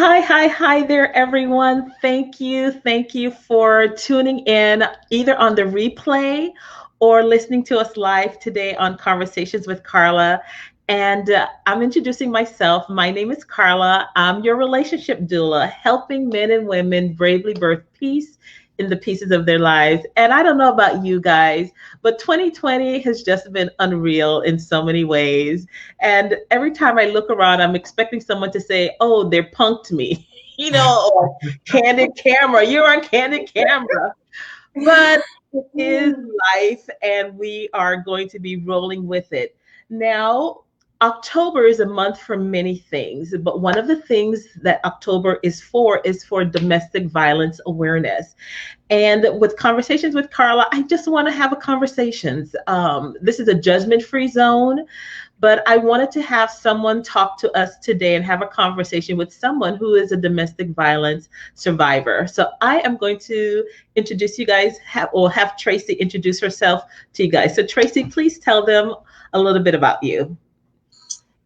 Hi there, everyone. Thank you for tuning in either on the replay or listening to us live today on Conversations with Carla. And I'm introducing myself. My name is Carla. I'm your relationship doula, helping men and women bravely birth peace in the pieces of their lives. And I don't know about you guys, but 2020 has just been unreal in so many ways. And every time I look around, I'm expecting someone to say, "Oh, they punked me," or candid camera. You're on candid camera. But it is life, and we are going to be rolling with it. Now, October is a month for many things, but one of the things that October is for domestic violence awareness. And with Conversations with Carla, I just want to have a conversations. This is a judgment-free zone, but I wanted to have someone talk to us today and have a conversation with someone who is a domestic violence survivor. So I am going to introduce you guys, have Tracy introduce herself to you guys. So Tracy, please tell them a little bit about you.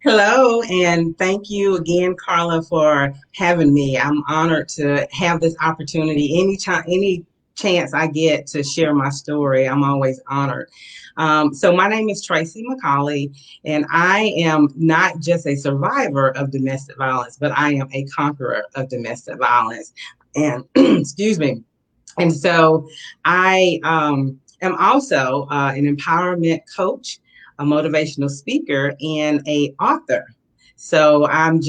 Hello, and thank you again, Carla, for having me. I'm honored to have this opportunity. Any chance I get to share my story, I'm always honored. So my name is Tracy McCauley, and I am not just a survivor of domestic violence, but I am a conqueror of domestic violence. And excuse me. And so I am also an empowerment coach, a motivational speaker, and a author. So I'm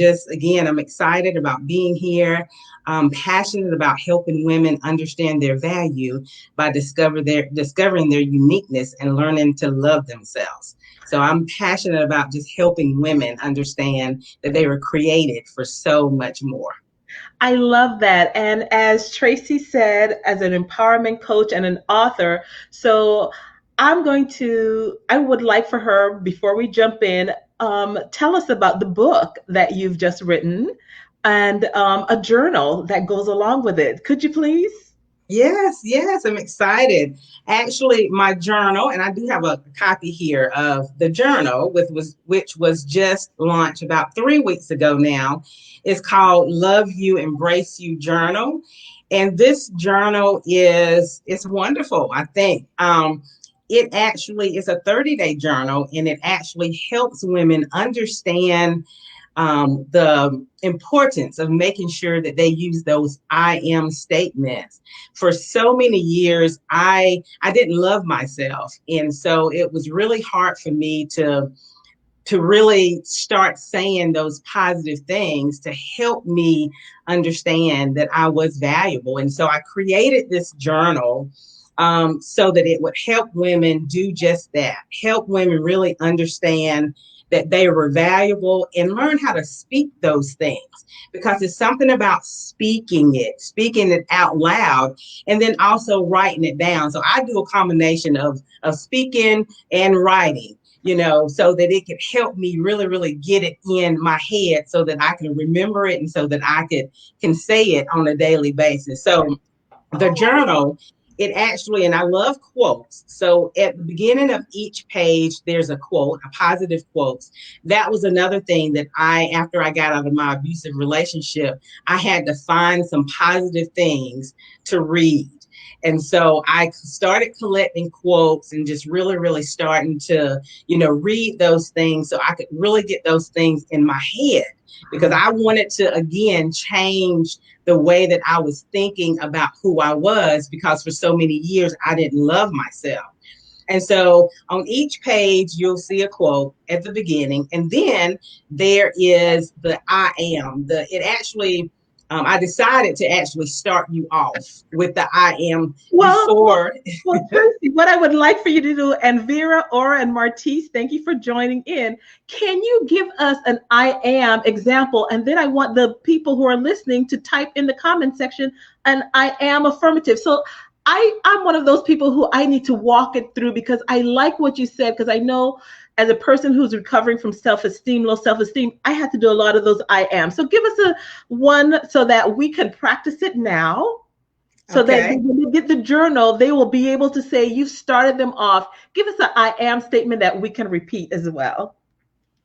excited about being here. I'm passionate about helping women understand their value by discovering their uniqueness and learning to love themselves. So I'm passionate about just helping women understand that they were created for so much more. I love that. And as Tracy said, as an empowerment coach and an author, so I would like for her, before we jump in, tell us about the book that you've just written and a journal that goes along with it. Could you please? Yes, I'm excited. Actually, my journal, and I do have a copy here of the journal, which was just launched about 3 weeks ago now, is called Love You, Embrace You Journal. And this journal it's wonderful, I think. It actually is a 30-day journal, and it actually helps women understand the importance of making sure that they use those I am statements. For so many years, I didn't love myself, and so it was really hard for me to really start saying those positive things to help me understand that I was valuable. And so I created this journal so that it would help women do just that, help women really understand that they were valuable and learn how to speak those things, because it's something about speaking it out loud, and then also writing it down. So I do a combination of speaking and writing, so that it could help me really, really get it in my head so that I can remember it and so that can say it on a daily basis. So the journal, it actually, and I love quotes. So at the beginning of each page, there's a quote, a positive quote. That was another thing that after I got out of my abusive relationship, I had to find some positive things to read. And so I started collecting quotes and just really, really starting to, read those things so I could really get those things in my head, because I wanted to, again, change the way that I was thinking about who I was, because for so many years I didn't love myself. And so on each page, you'll see a quote at the beginning, and then there is the I am. I decided to actually start you off with the I am before. Well, Tracy, what I would like for you to do, and Vera, Aura, and Martise, thank you for joining in. Can you give us an I am example? And then I want the people who are listening to type in the comment section an I am affirmative. So I'm one of those people who I need to walk it through, because I like what you said, because I know as a person who's recovering from self-esteem, low self-esteem, I had to do a lot of those I am. So give us a one so that we can practice it now. So that when they get the journal, they will be able to say, you've started them off. Give us an I am statement that we can repeat as well.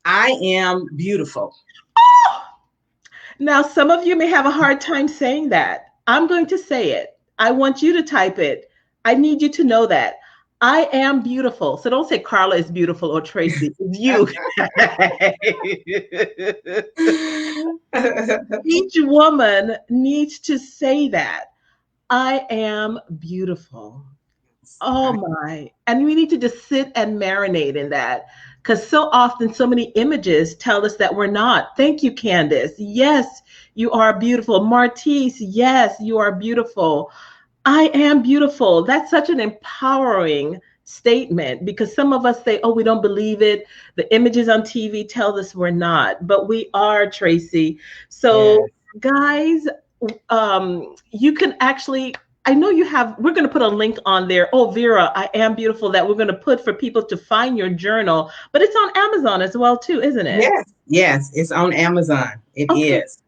I am beautiful. Now, some of you may have a hard time saying that. I'm going to say it. I want you to type it. I need you to know that. I am beautiful. So don't say Carla is beautiful or Tracy. It's you. Each woman needs to say that. I am beautiful. Oh my. And we need to just sit and marinate in that. Because so often, so many images tell us that we're not. Thank you, Candace. Yes, you are beautiful. Martise, yes, you are beautiful. I am beautiful. That's such an empowering statement because some of us say, oh, we don't believe it. The images on TV tell us we're not, but we are, Tracy. So, Yes. guys, you can actually, I know you have, we're going to put a link on there. Oh, Vera, I am beautiful, that we're going to put for people to find your journal, but it's on Amazon as well, too, isn't it? Yes. Yes. It's on Amazon. It Okay. is.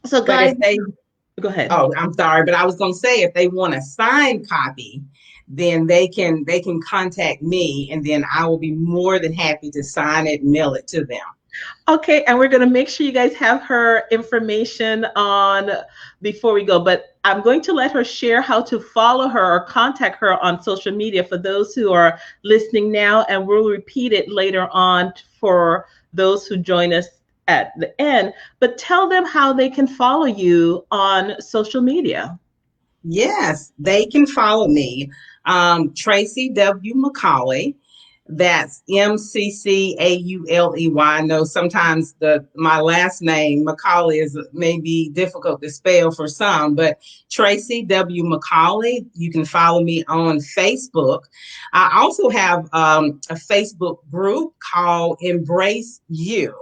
So, But guys, if they, go ahead. oh, I'm sorry, but I was going to say if they want a signed copy, then they can contact me, and then I will be more than happy to sign it and mail it to them. Okay, and we're going to make sure you guys have her information on before we go, but I'm going to let her share how to follow her or contact her on social media for those who are listening now, and we'll repeat it later on for those who join us at the end. But tell them how they can follow you on social media. Yes, they can follow me. Tracy W. McCauley. That's McCauley. I know sometimes the my last name McCauley is maybe difficult to spell for some, but Tracy W. McCauley. You can follow me on Facebook. I also have a Facebook group called Embrace You.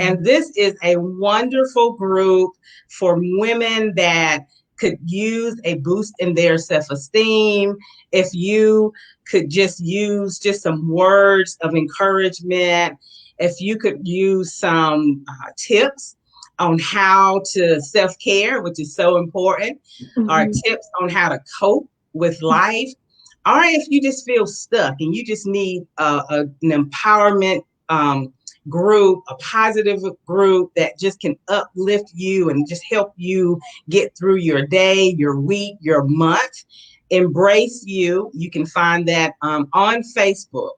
And Mhm. this is a wonderful group for women that could use a boost in their self esteem. If you could just use just some words of encouragement, if you could use some tips on how to self care, which is so important, or Mhm. tips on how to cope with life, or if you just feel stuck and you just need an empowerment group, a positive group that just can uplift you and just help you get through your day, your week, your month. Embrace You. You can find that on Facebook.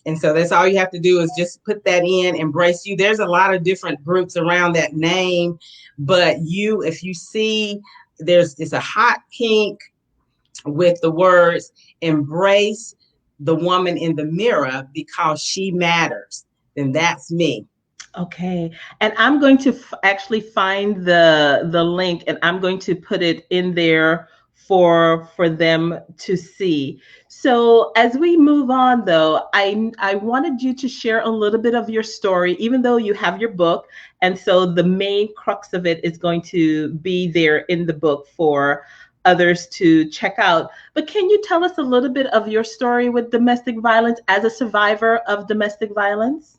And so that's all you have to do is just put that in, Embrace You. There's a lot of different groups around that name, but you, if you see, it's a hot pink with the words embrace the woman in the mirror because she matters, then that's me. Okay, and I'm going to actually find the link, and I'm going to put it in there for them to see. So as we move on, though, I wanted you to share a little bit of your story, even though you have your book, and so the main crux of it is going to be there in the book for others to check out. But can you tell us a little bit of your story with domestic violence as a survivor of domestic violence?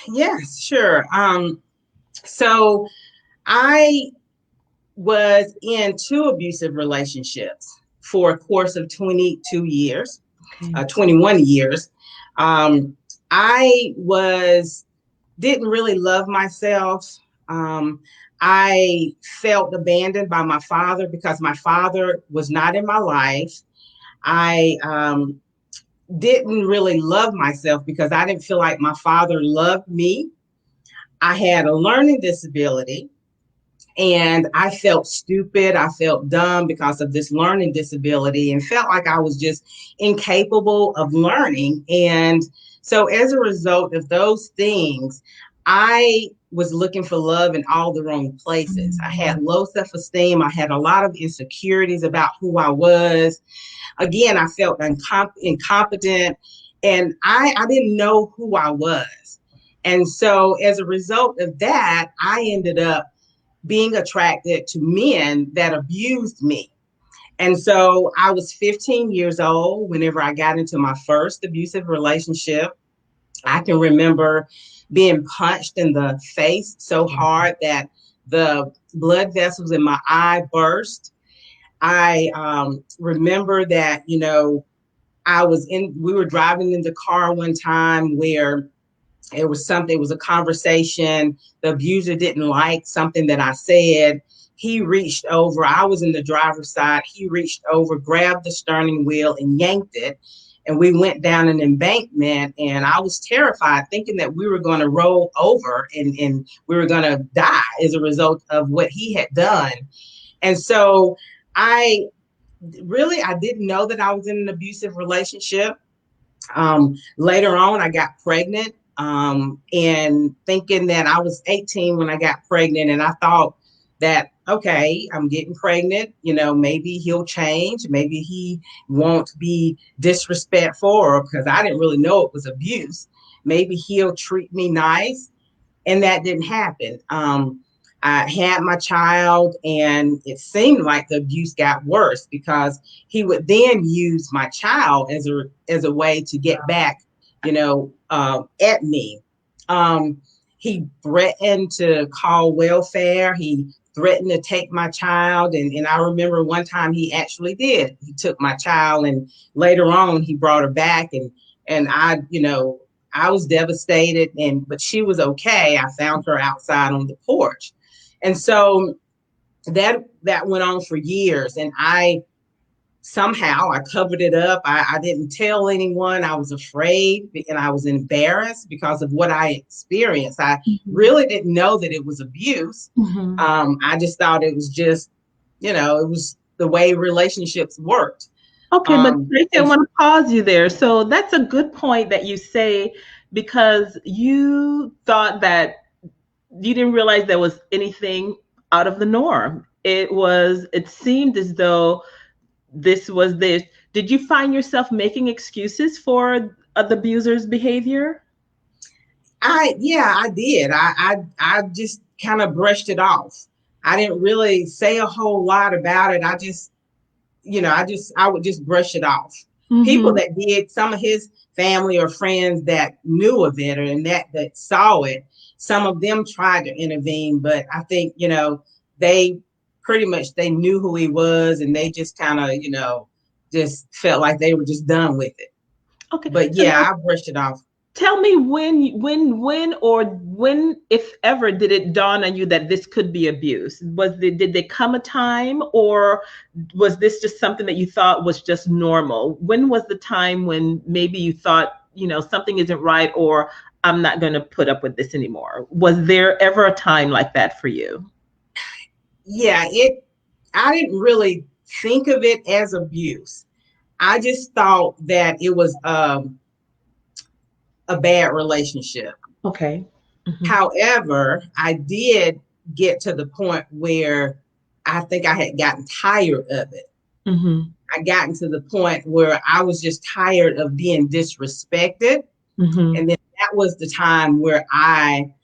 Yes, sure. So I was in two abusive relationships for a course of 22 years, Okay. 21 years. Um, I was didn't really love myself. Um, I felt abandoned by my father because my father was not in my life. I didn't really love myself because I didn't feel like my father loved me. I had a learning disability and I felt stupid. I felt dumb because of this learning disability and felt like I was just incapable of learning. And so, as a result of those things, I was looking for love in all the wrong places. I Mm. had low self esteem. I had a lot of insecurities about who I was. Again, I felt incompetent and I didn't know who I was. And so, as a result of that, I ended up being attracted to men that abused me. And so I was 15 years old whenever I got into my first abusive relationship. I can remember being punched in the face so hard that the blood vessels in my eye burst. I remember that, we were driving in the car one time where It was a conversation. The abuser didn't like something that I said. He reached over. I was in the driver's side. He reached over, grabbed the steering wheel, and yanked it. And we went down an embankment, and I was terrified, thinking that we were going to roll over and we were going to die as a result of what he had done. And so I I didn't know that I was in an abusive relationship. Later on, I got pregnant, and thinking that I was 18 when I got pregnant, and I thought that, okay, I'm getting pregnant, maybe he'll change, maybe he won't be disrespectful, or because I didn't really know it was abuse, maybe he'll treat me nice, and that didn't happen. I had my child, and it seemed like the abuse got worse because he would then use my child as a way to get back, at me. He threatened to call welfare. He threatened to take my child, and I remember one time he actually did. He took my child, and later on he brought her back, and I was devastated, but she was okay. I found her outside on the porch. And so that went on for years, and I covered it up. I didn't tell anyone. I was afraid and I was embarrassed because of what I experienced. I really didn't know that it was abuse. I just thought it was just, it was the way relationships worked. Okay, but Tracy, I want to pause you there. So that's a good point that you say, because you thought that you didn't realize there was anything out of the norm. It seemed as though this was this. Did you find yourself making excuses for the abuser's behavior? I did. I just kind of brushed it off. I didn't really say a whole lot about it. I would just brush it off. People that did, some of his family or friends that knew of it and that saw it, some of them tried to intervene, but I think, they pretty much, they knew who he was, and they just kind of, just felt like they were just done with it. Okay. But yeah, I brushed it off. Tell me when, if ever, did it dawn on you that this could be abuse? Did there come a time, or was this just something that you thought was just normal? When was the time when maybe you thought, something isn't right, or I'm not going to put up with this anymore? Was there ever a time like that for you? Yeah, I didn't really think of it as abuse. I just thought that it was a bad relationship. Okay. However, I did get to the point where I think I had gotten tired of it. I gotten to the point where I was just tired of being disrespected. And then that was the time where I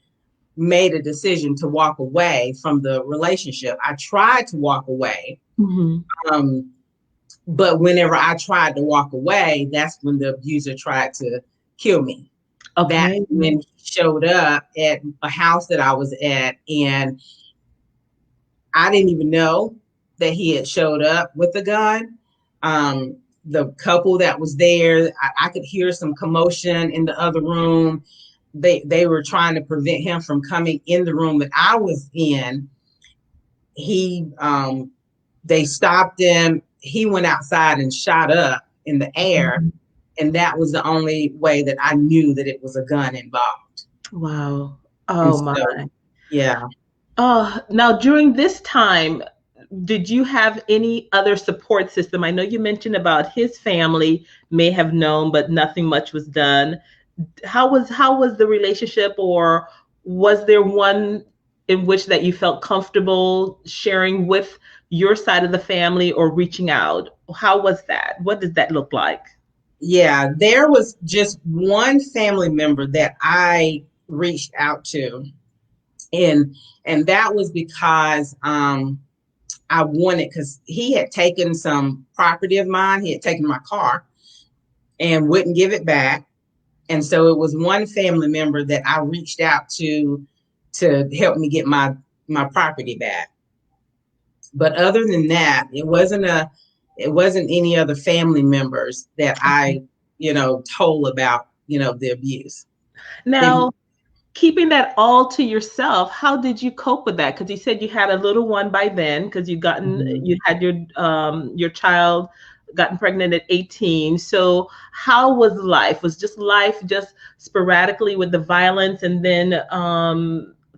made a decision to walk away from the relationship. I tried to walk away. But whenever I tried to walk away, that's when the abuser tried to kill me. Okay. That's when he showed up at a house that I was at, and I didn't even know that he had showed up with a gun. The couple that was there, I could hear some commotion in the other room. They were trying to prevent him from coming in the room that I was in. They stopped him. He went outside and shot up in the air. And that was the only way that I knew that it was a gun involved. Wow. Oh, my. Yeah. Now, during this time, did you have any other support system? I know you mentioned about his family may have known, but nothing much was done. How was the relationship, or was there one in which that you felt comfortable sharing with your side of the family or reaching out? How was that? What did that look like? Yeah, there was just one family member that I reached out to, and that was because I wanted, because he had taken some property of mine. He had taken my car and wouldn't give it back. And so it was one family member that I reached out to help me get my property back. But other than that, it wasn't any other family members that I, told about, the abuse. Now, It, keeping that all to yourself, how did you cope with that? Because you said you had a little one by then, because Mhm. you had your child gotten pregnant at 18. So how was life? Was just life just sporadically with the violence, and then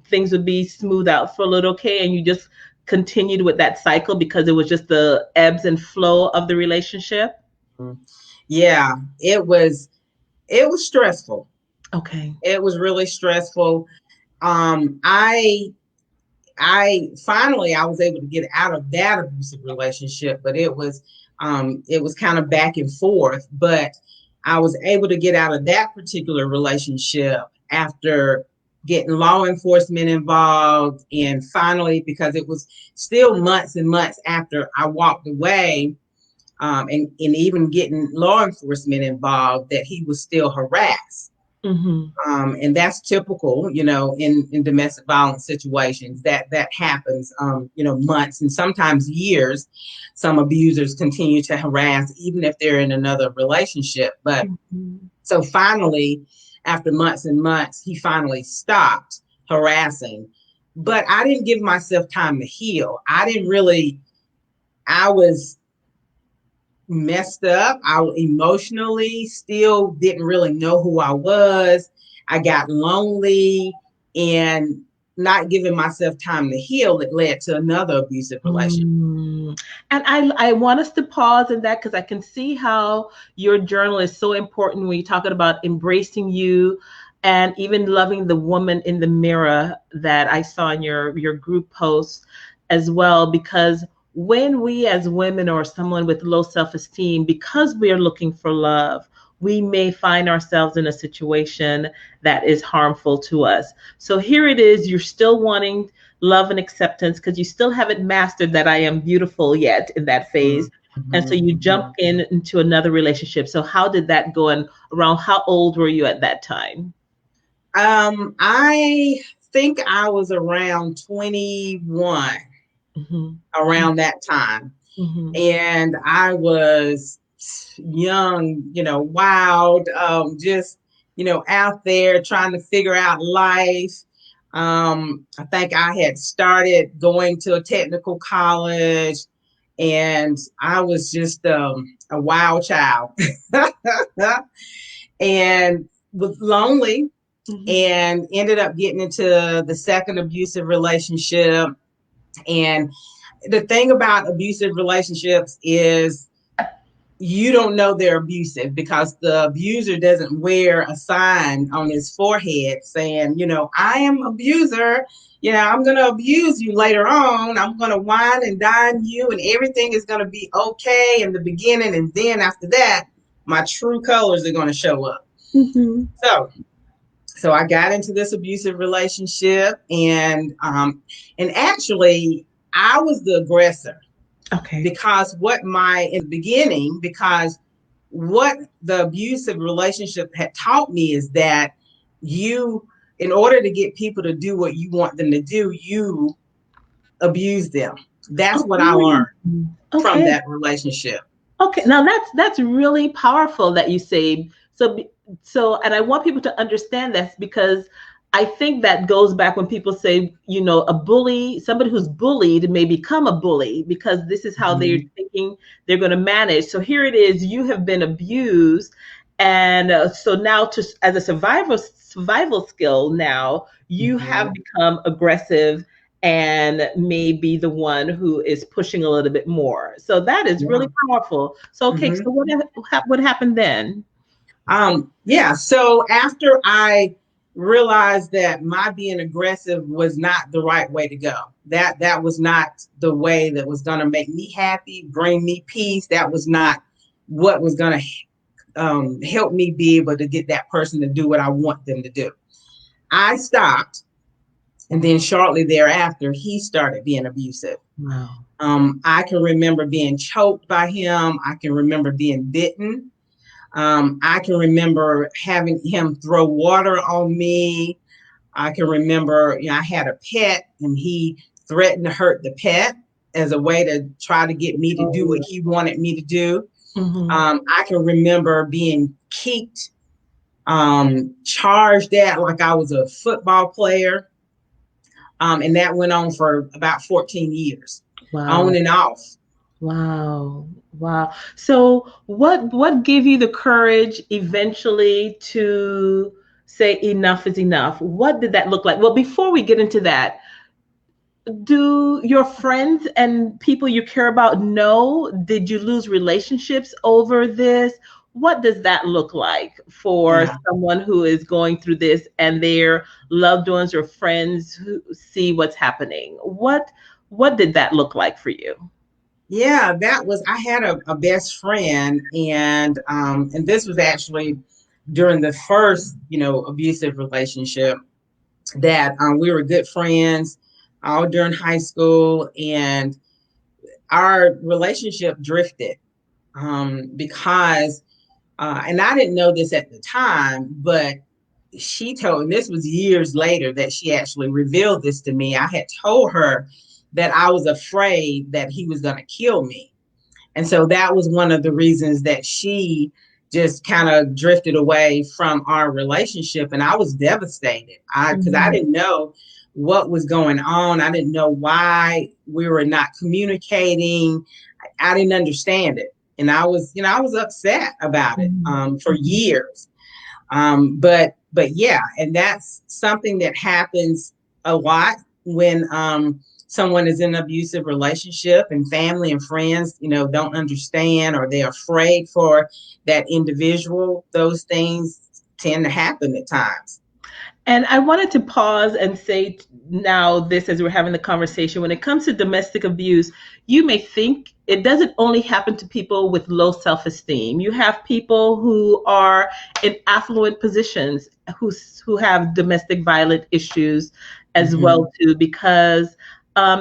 things would be smooth out for a little, okay, and you just continued with that cycle because it was just the ebbs and flow of the relationship? Yeah, it was stressful. Okay. It was really stressful. Um, I I finally I was able to get out of that abusive relationship, but it was kind of back and forth. But I was able to get out of that particular relationship after getting law enforcement involved, and finally, because it was still months and months after I walked away, and even getting law enforcement involved, that he was still harassed. Mm-hmm. And that's typical, in domestic violence situations. That happens, months and sometimes years. Some abusers continue to harass even if they're in another relationship. But Mm-hmm. so finally, after months and months, he finally stopped harassing. But I didn't give myself time to heal. I was messed up. I emotionally still didn't really know who I was. I got lonely, and not giving myself time to heal, it led to another abusive relationship. Mm. And I want us to pause in that because I can see how your journal is so important when you're talking about embracing you and even loving the woman in the mirror that I saw in your group post as well. Because when we as women or someone with low self-esteem, because we are looking for love, we may find ourselves in a situation that is harmful to us. So here it is, you're still wanting love and acceptance because you still haven't mastered that I am beautiful yet in that phase. And so Mm-hmm. you jump into another relationship. So how did that go, and around how old were you at that time? I think I was around 21 Mm-hmm. around that time. Mm-hmm. And I was young, wild, just, out there trying to figure out life. I think I had started going to a technical college, and I was just a wild child and was lonely, Mm-hmm. and ended up getting into the second abusive relationship. And the thing about abusive relationships is you don't know they're abusive because the abuser doesn't wear a sign on his forehead saying, I am abuser. I'm going to abuse you later on. I'm going to wine and dine you, and everything is going to be okay in the beginning. And then after that, my true colors are going to show up. Mm-hmm. So, so I got into this abusive relationship, and actually I was the aggressor, Okay. because in the beginning, because what the abusive relationship had taught me is that you, in order to get people to do what you want them to do, you abuse them. That's Oh, what I really? learned from Okay. that relationship. Okay, now that's really powerful that you say. So, and I want people to understand this because I think that goes back when people say, a bully, somebody who's bullied may become a bully because this is how they're Mhm. thinking they're going to manage. So here it is, you have been abused, and so now, to as a survival skill, now you have Mhm. become aggressive and may be the one who is pushing a little bit more. So that is really Yeah. powerful. So okay, so Mhm. what happened then? Yeah. So after I realized that my being aggressive was not the right way to go, that was not the way that was going to make me happy, bring me peace. That was not what was going to help me be able to get that person to do what I want them to do. I stopped, and then shortly thereafter, he started being abusive. Wow. I can remember being choked by him. I can remember being bitten. I can remember having him throw water on me. I can remember, I had a pet, and he threatened to hurt the pet as a way to try to get me to do what Oh. he wanted me to do. Mm-hmm. I can remember being kicked charged at like I was a football player. And that went on for about 14 years, on Wow. and off. Wow. Wow. So what gave you the courage eventually to say enough is enough? What did that look like? Well, before we get into that, do your friends and people you care about know? Did you lose relationships over this? What does that look like for Yeah. someone who is going through this and their loved ones or friends who see what's happening? What did that look like for you? Yeah, I had a best friend, and this was actually during the first, abusive relationship that we were good friends all during high school, and our relationship drifted because and I didn't know this at the time, but she told, and this was years later that she actually revealed this to me. I had told her that I was afraid that he was going to kill me. And so that was one of the reasons that she just kind of drifted away from our relationship. And I was devastated. Because I Mhm. didn't know what was going on. I didn't know why we were not communicating. I didn't understand it. And I was upset about it Mhm. for years. But yeah, and that's something that happens a lot when someone is in an abusive relationship, and family and friends, don't understand, or they're afraid for that individual. Those things tend to happen at times. And I wanted to pause and say now this as we're having the conversation. When it comes to domestic abuse, you may think it doesn't only happen to people with low self-esteem. You have people who are in affluent positions who have domestic violent issues as Mm-hmm. well too, because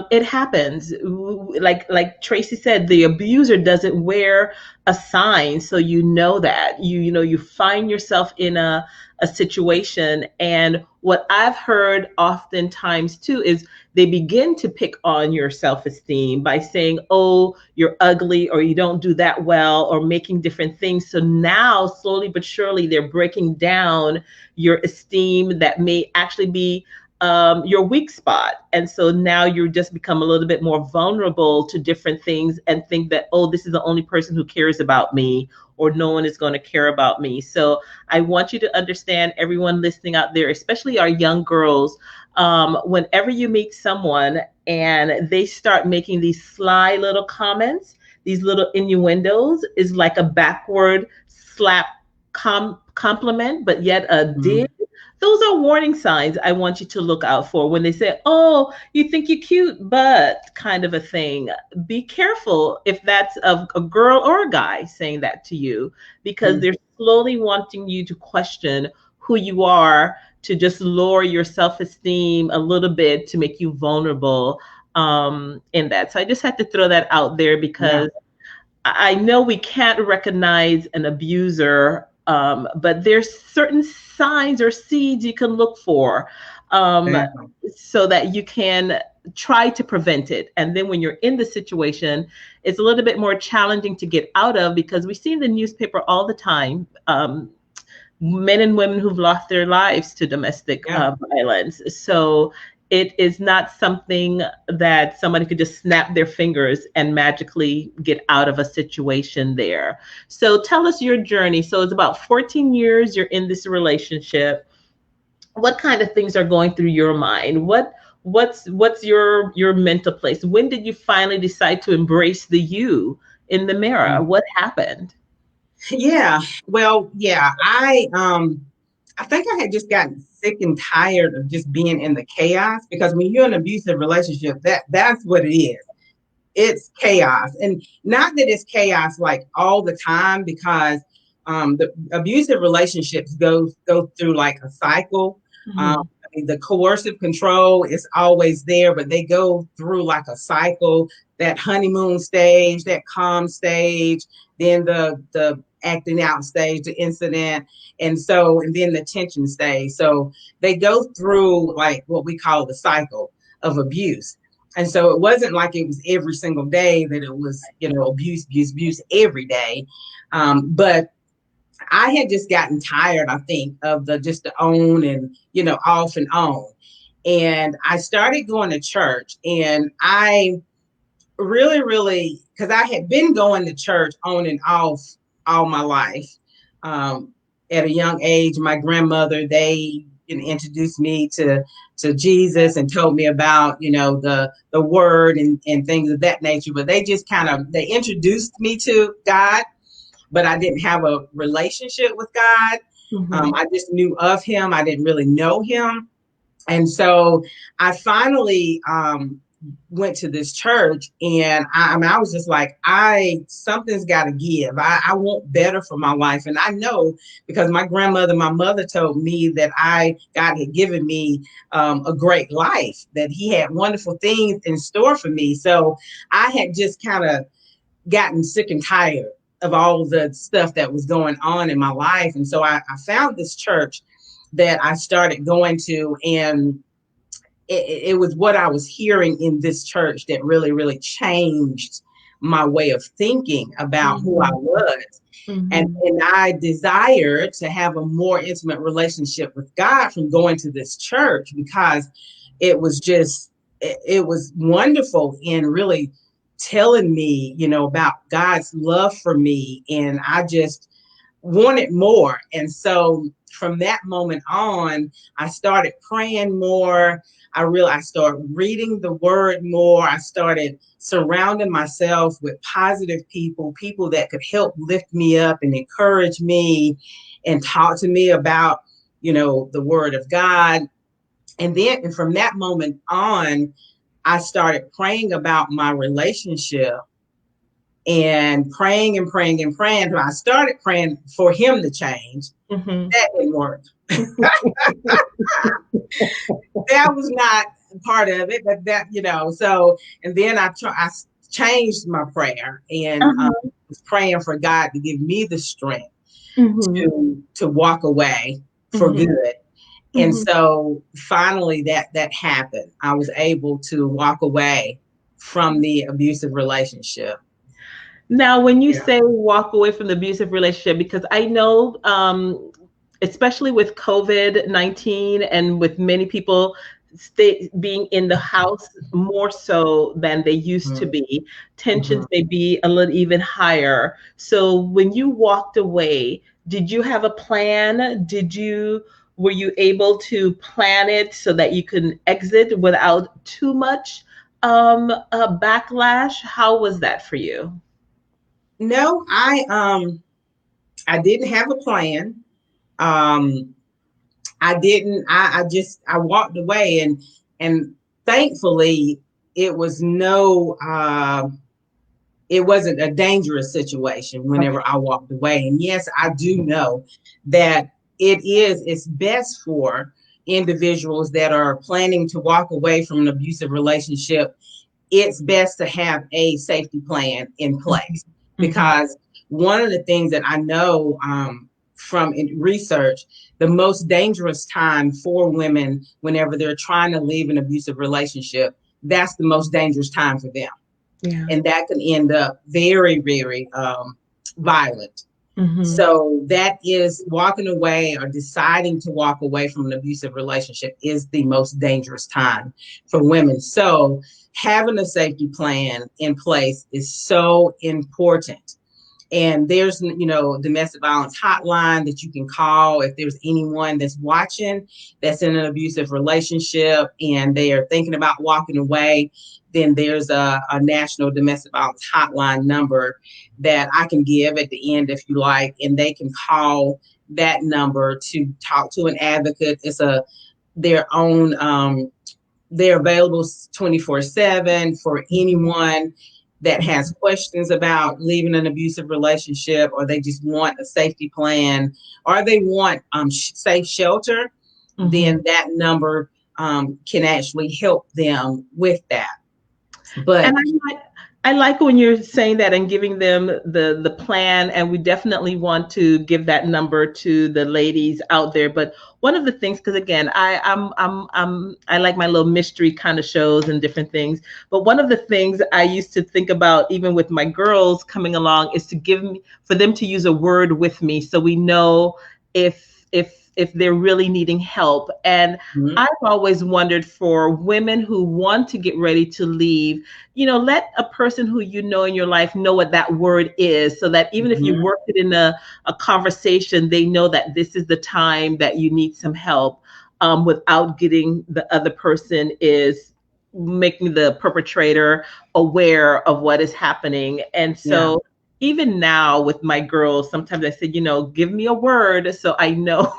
it happens. Like Tracy said, the abuser doesn't wear a sign, so you know that you find yourself in a situation. And what I've heard oftentimes too is they begin to pick on your self esteem by saying, oh, you're ugly, or you don't do that well, or making different things. So now, slowly but surely, they're breaking down your esteem that may actually be your weak spot. And so now you just become a little bit more vulnerable to different things and think that, oh, this is the only person who cares about me, or no one is going to care about me. So I want you to understand, everyone listening out there, especially our young girls, whenever you meet someone and they start making these sly little comments, these little innuendos, is like a backward slap compliment, but yet a dig. Those are warning signs I want you to look out for when they say, oh, you think you're cute, but kind of a thing. Be careful if that's a girl or a guy saying that to you, because Mm-hmm. they're slowly wanting you to question who you are, to just lower your self esteem a little bit to make you vulnerable in that. So I just had to throw that out there Yeah, because I know we can't recognize an abuser, but there's certain signs or seeds you can look for, um, exactly. so that you can try to prevent it. And then when you're in the situation, it's a little bit more challenging to get out of, because we see in the newspaper all the time, men and women who've lost their lives to domestic Yeah. violence. So it is not something that somebody could just snap their fingers and magically get out of a situation there. So tell us your journey. So it's about 14 years you're in this relationship. What kind of things are going through your mind? What's your mental place? When did you finally decide to embrace the you in the mirror? What happened? Yeah. Well, yeah, I think I had just gotten sick and tired of just being in the chaos, because when you're in an abusive relationship, that's what it is. It's chaos. And not that it's chaos like all the time, because the abusive relationships go through like a cycle. Mhm. I mean, the coercive control is always there, but they go through like a cycle, that honeymoon stage, that calm stage, then the acting out stage, the incident, and then the tension stage. So they go through like what we call the cycle of abuse. And so it wasn't like it was every single day that it was, abuse, abuse, abuse every day. But I had just gotten tired, I think, of the just the on and, off and on. And I started going to church, and I really, really, because I had been going to church on and off all my life. At a young age, my grandmother, they introduced me to Jesus and told me about, the word and things of that nature. But they just they introduced me to God, but I didn't have a relationship with God. I just knew of him. I didn't really know him. And so I finally went to this church, and I was just like, something's got to give. I want better for my life. And I know, because my mother told me that God had given me a great life, that he had wonderful things in store for me. So I had just kind of gotten sick and tired of all the stuff that was going on in my life. And so I found this church that I started going to, and it was what I was hearing in this church that really, really changed my way of thinking about who I was. And I desired to have a more intimate relationship with God from going to this church, because it was just, it was wonderful in really telling me, about God's love for me. And I just wanted more. And so from that moment on, I started praying more. I started reading the word more. I started surrounding myself with positive people that could help lift me up and encourage me and talk to me about, the word of God. And from that moment on, I started praying about my relationship, and praying and praying and praying. I started praying for him to change. That didn't work. That was not part of it, but so, and then I changed my prayer, and was praying for God to give me the strength to walk away for good. And so finally that happened. I was able to walk away from the abusive relationship. Now, when you say walk away from the abusive relationship, because I know, especially with COVID-19 and with many people being in the house more so than they used to be, tensions may be a little even higher. So when you walked away, did you have a plan? Were you able to plan it so that you can exit without too much backlash? How was that for you? No, I didn't have a plan. I didn't. I walked away, and thankfully it was it wasn't a dangerous situation whenever I walked away. And yes, I do know that it's best for individuals that are planning to walk away from an abusive relationship. It's best to have a safety plan in place, because one of the things that I know from research, the most dangerous time for women whenever they're trying to leave an abusive relationship, that's the most dangerous time for them. Yeah. And that can end up very, very violent. So that is, walking away or deciding to walk away from an abusive relationship is the most dangerous time for women. So having a safety plan in place is so important. And there's, domestic violence hotline that you can call if there's anyone that's watching that's in an abusive relationship and they are thinking about walking away. Then there's a national domestic violence hotline number that I can give at the end if you like, and they can call that number to talk to an advocate. It's their own. They're available 24/7 for anyone that has questions about leaving an abusive relationship, or they just want a safety plan, or they want safe shelter. Then that number can actually help them with that. But I like when you're saying that and giving them the plan, and we definitely want to give that number to the ladies out there. But one of the things, because again, I like my little mystery kind of shows and different things. But one of the things I used to think about, even with my girls coming along, is to give me for them to use a word with me, so we know if they're really needing help. And Mhm. I've always wondered, for women who want to get ready to leave, let a person who you know in your life know what that word is, so that even if you Mhm. work it in a conversation, they know that this is the time that you need some help, without getting the other person is making the perpetrator aware of what is happening. And Yeah. so even now with my girls, sometimes I say, give me a word so I know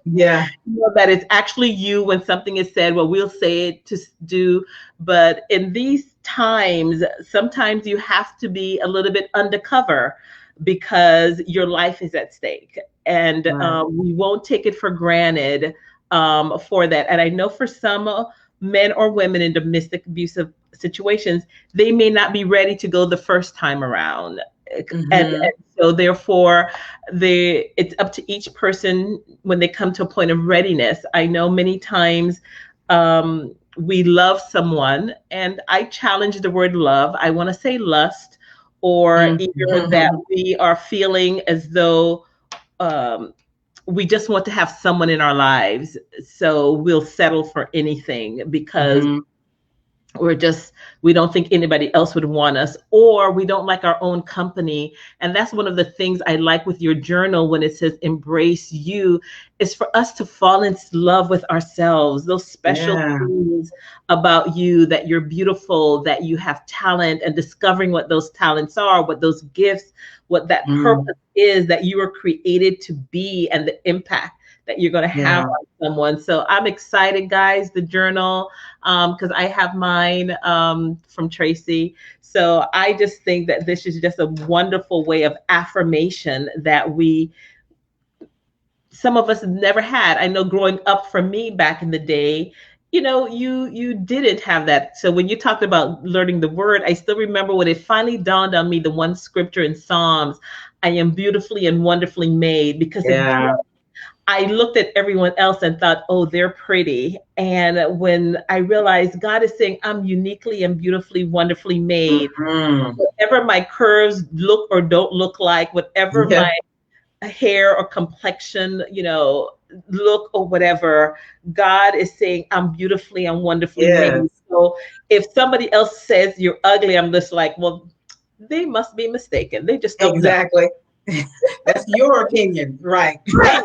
Yeah. that it's actually you when something is said. Well, we'll say it to do, but in these times, sometimes you have to be a little bit undercover because your life is at stake, and Right. we won't take it for granted, for that. And I know for some men or women in domestic abusive situations, they may not be ready to go the first time around, and Mhm. so therefore it's up to each person when they come to a point of readiness. I know many times, we love someone, and I challenge the word love. I want to say lust, or either that Mhm. we are feeling as though, um, we just want to have someone in our lives, so we'll settle for anything because Mhm. we don't think anybody else would want us, or we don't like our own company. And that's one of the things I like with your journal when it says embrace you, is for us to fall in love with ourselves, those special Yeah. things about you, that you're beautiful, that you have talent, and discovering what those talents are, what those gifts, what that Mm. purpose is that you were created to be, and the impact that you're going to have Yeah. on someone. So I'm excited, guys, the journal, because I have mine, from Tracy. So I just think that this is just a wonderful way of affirmation that some of us never had. I know growing up for me back in the day, you didn't have that. So when you talked about learning the word, I still remember when it finally dawned on me, the one scripture in Psalms, I am beautifully and wonderfully made, because Yeah. I looked at everyone else and thought, oh, they're pretty. And when I realized God is saying, I'm uniquely and beautifully, wonderfully made, Mhm. whatever my curves look or don't look like, whatever Yeah. my hair or complexion, look or whatever, God is saying, I'm beautifully and wonderfully made. Yes. So if somebody else says you're ugly, I'm just like, well, they must be mistaken. They just don't know. Exactly. That's your opinion, right? Right.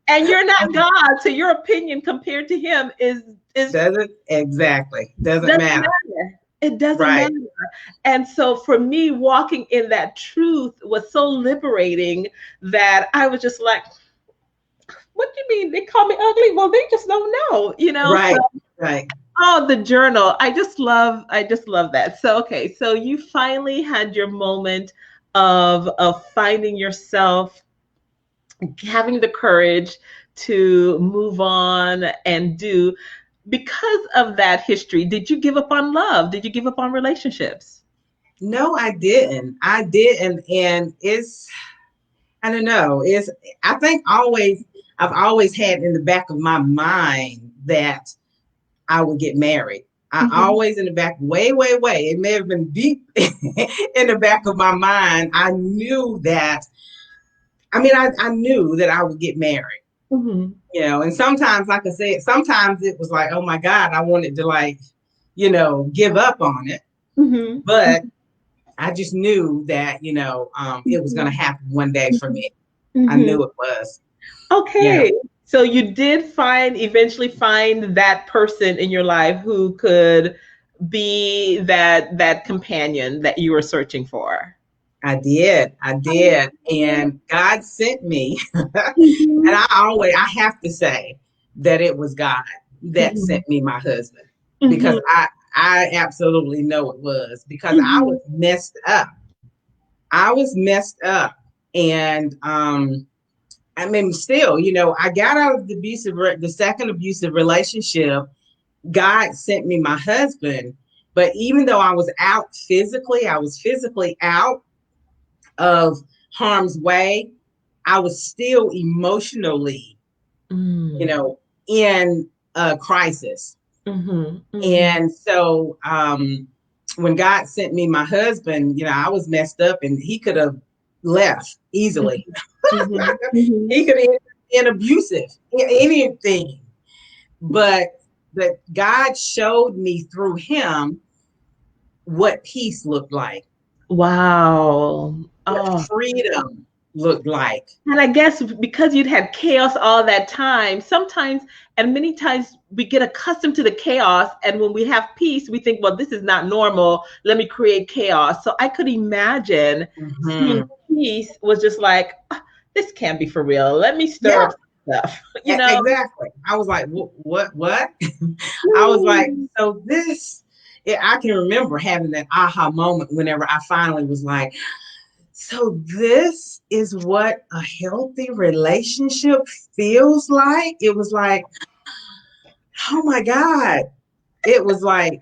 And you're not God. So your opinion compared to him is Doesn't exactly doesn't doesn't matter. matter. It doesn't Right. matter. And so for me, walking in that truth was so liberating that I was just like, what do you mean? They call me ugly? Well, they just don't know. So Right. Right. oh, the journal. I just love that. So okay, so you finally had your moment of finding yourself, having the courage to move on and do. Because of that history, did you give up on love? Did you give up on relationships? No, I didn't. I didn't, and it's I don't know. It's I think always I've always had in the back of my mind that I would get married. I Hmm. always in the back, way, way, way. It may have been deep in the back of my mind. I knew that. I mean, I knew that I would get married. Hmm. And sometimes, like I said, sometimes it was like, oh my God, I wanted to like, give up on it. Hmm. But I just knew that, it was going to Hmm. happen one day for me. I Hmm. knew it was. Yeah. Okay. So you did eventually find that person in your life who could be that companion that you were searching for. I did. I did. And God sent me. And Mhm. I have to say that it was God that Mhm. sent me my husband because Mhm. I absolutely know it was because I was Mhm. messed up. I was messed up. And, I mean, still, I got out of the second abusive relationship. God sent me my husband, But even though I was out physically, I was physically out of harm's way, I was still emotionally, you Mm. know, in a crisis. Mm-hmm. Mm-hmm. And so when God sent me my husband, I was messed up and he could have left easily. Mm-hmm. Mm-hmm. He could have been abusive, anything. But God showed me through him what peace looked like, Wow. what Oh. freedom looked like. And I guess because you'd had chaos all that time, sometimes and many times we get accustomed to the chaos. And when we have peace, we think, well, this is not normal. Let me create chaos. So I could imagine seeing Mhm. peace was just like, "Ah, this can't be for real. Let me stir Yeah, up stuff, you know? exactly. I was like, what? I was like, so this, yeah, I can remember having that aha moment whenever I finally was like, so this is what a healthy relationship feels like. It was like, oh my God. It was like,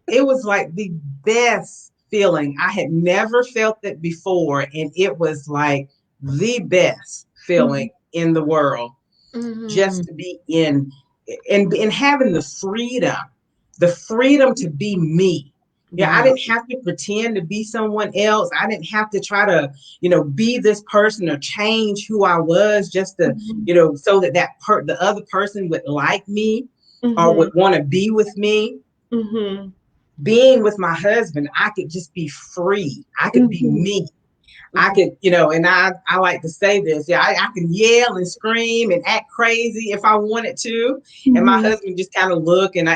it was like the best feeling. I had never felt it before. And it was like the best Mhm. feeling in the world, just Mhm. to be in and having the freedom to be me. Yeah, I Wow. didn't have to pretend to be someone else. I didn't have to try to, be this person or change who I was just to, Mhm. so that the other person would like me or Mhm. would want to be with me. Mhm. Being with my husband, I could just be free. I could be Mhm. me. I Mhm. could, and I like to say this. Yeah, I can yell and scream and act crazy if I wanted to. And my Mhm. husband just kind of look and